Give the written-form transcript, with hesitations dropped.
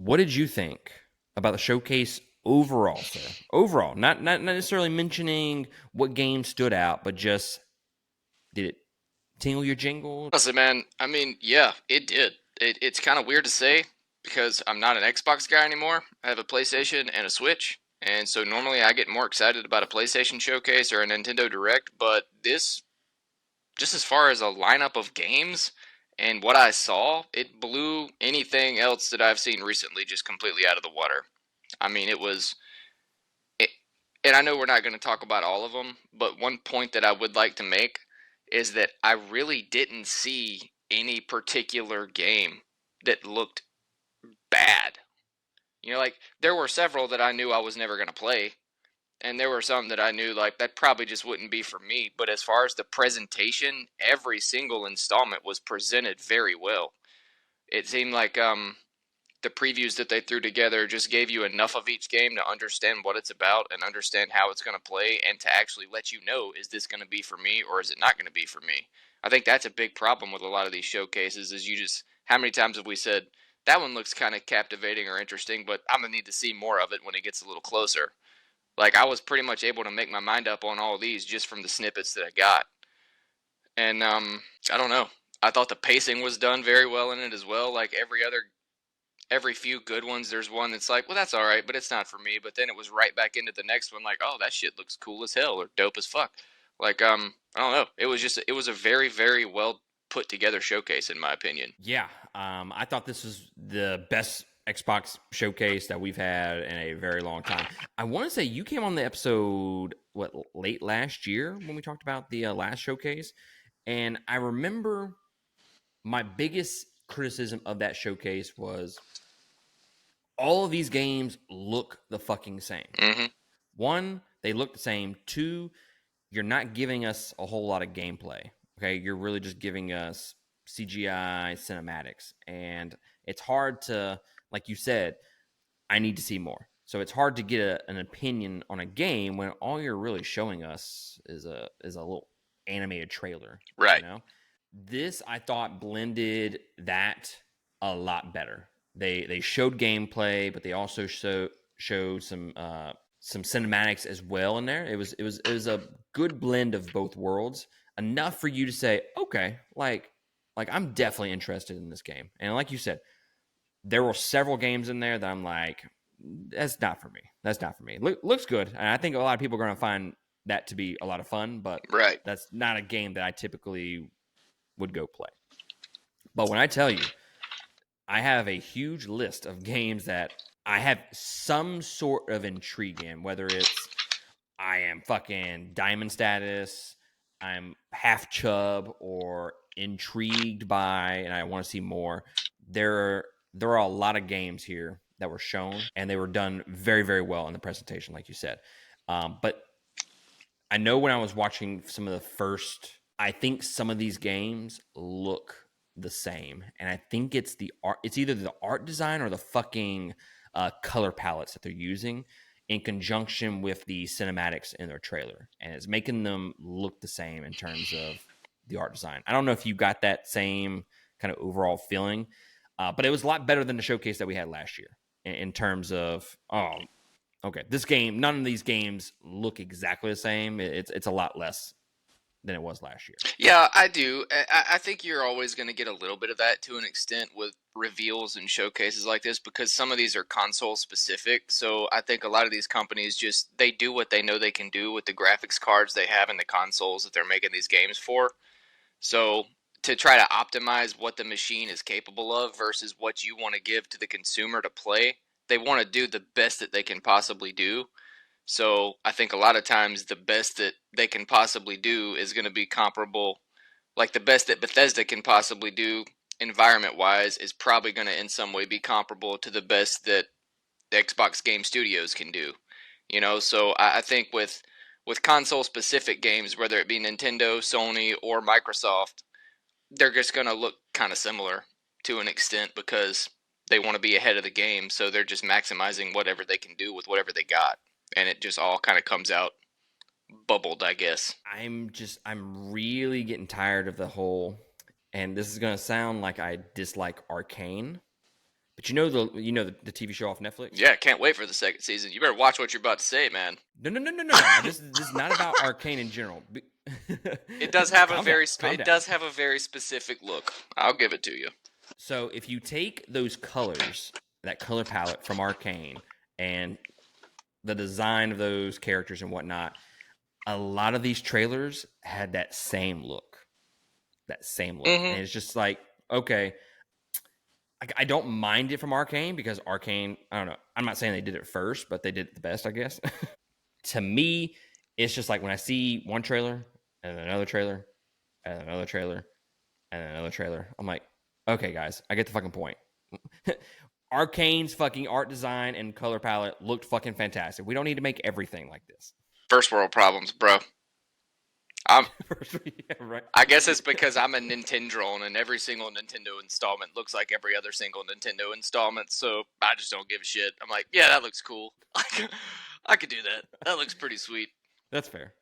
What did you think about the showcase overall, sir? Overall, not necessarily mentioning what game stood out, but just did it tingle your jingle? Honestly, man, I mean, yeah, it did. It's kind of weird to say because I'm not an Xbox guy anymore. I have a PlayStation and a Switch. And so normally I get more excited about a PlayStation showcase or a Nintendo Direct, but this, just as far as a lineup of games and what I saw, it blew anything else that I've seen recently just completely out of the water. I mean, it, and I know we're not going to talk about all of them, but one point that I would like to make is that I really didn't see any particular game that looked bad. You know, like there were several that I knew I was never going to play, and there were some that I knew like that probably just wouldn't be for me. But as far as the presentation, every single installment was presented very well. It seemed like the previews that they threw together just gave you enough of each game to understand what it's about and understand how it's going to play and to actually let you know, is this going to be for me or is it not going to be for me. I think that's a big problem with a lot of these showcases is you just, how many times have we said that one looks kind of captivating or interesting, but I'm going to need to see more of it when it gets a little closer. Like I was pretty much able to make my mind up on all of these just from the snippets that I got. And I don't know, I thought the pacing was done very well in it as well. Like every few good ones, there's one that's like, well, that's all right, but it's not for me. But then it was right back into the next one, like, oh, that shit looks cool as hell or dope as fuck. Like, I don't know. It was a very, very well put together showcase, in my opinion. Yeah, I thought this was the best Xbox showcase that we've had in a very long time. I want to say you came on the episode late last year when we talked about the last showcase, and I remember my biggest criticism of that showcase was all of these games look the fucking same. Mm-hmm. One, they look the same. Two, you're not giving us a whole lot of gameplay. Okay, you're really just giving us CGI cinematics, and it's hard to, like you said, I need to see more. So it's hard to get an opinion on a game when all you're really showing us is a little animated trailer. You Right. know, this I thought blended that a lot better. They showed gameplay, but they also showed some cinematics as well in there. It was a good blend of both worlds, enough for you to say, okay, like I'm definitely interested in this game. And like you said, there were several games in there that I'm like, that's not for me. That's not for me. Looks good, and I think a lot of people are going to find that to be a lot of fun, but Right. that's not a game that I typically would go play. But when I tell you, I have a huge list of games that I have some sort of intrigue in, whether it's I am fucking diamond status, I'm half chub, or intrigued by, and I want to see more. There, there are a lot of games here that were shown, and they were done very, very well in the presentation, like you said. But I know when I was watching some of the first, I think some of these games look the same, and I think it's the art. It's either the art design or the fucking color palettes that they're using in conjunction with the cinematics in their trailer, and it's making them look the same in terms of the art design. I don't know if you got that same kind of overall feeling, but it was a lot better than the showcase that we had last year in terms of okay, this game, none of these games look exactly the same. It's a lot less than it was last year. Yeah, I do. I think you're always going to get a little bit of that to an extent with reveals and showcases like this because some of these are console specific. So I think a lot of these companies just they do what they know they can do with the graphics cards they have in the consoles that they're making these games for. So to try to optimize what the machine is capable of versus what you want to give to the consumer to play, they want to do the best that they can possibly do. So I think a lot of times the best that they can possibly do is going to be comparable. Like the best that Bethesda can possibly do environment wise is probably going to in some way be comparable to the best that the Xbox Game Studios can do. You know, so I think with console specific games, whether it be Nintendo, Sony, or Microsoft, they're just going to look kind of similar to an extent because they want to be ahead of the game. So they're just maximizing whatever they can do with whatever they got. And it just all kind of comes out bubbled, I guess. I'm really getting tired of the whole, and this is gonna sound like I dislike Arcane But the TV show off Netflix. Yeah, can't wait for the second season. You better watch what you're about to say, man. No. This is not about Arcane in general. It does have Calm a very down, calm it down. does have a very specific look. I'll give it to you. So if you take those colors, that color palette from Arcane, and the design of those characters and whatnot, a lot of these trailers had that same look. And it's just like, okay, I don't mind it from Arcane because Arcane, I don't know. I'm not saying they did it first, but they did it the best, I guess. To me, it's just like when I see one trailer and another trailer and another trailer and another trailer, I'm like, okay, guys, I get the fucking point. Arcane's fucking art design and color palette looked fucking fantastic. We don't need to make everything like this. First world problems, bro. Yeah, right. I guess it's because I'm a Nintendron and every single Nintendo installment looks like every other single Nintendo installment, so I just don't give a shit. I'm like, yeah, that looks cool. I could do that. That looks pretty sweet. That's fair.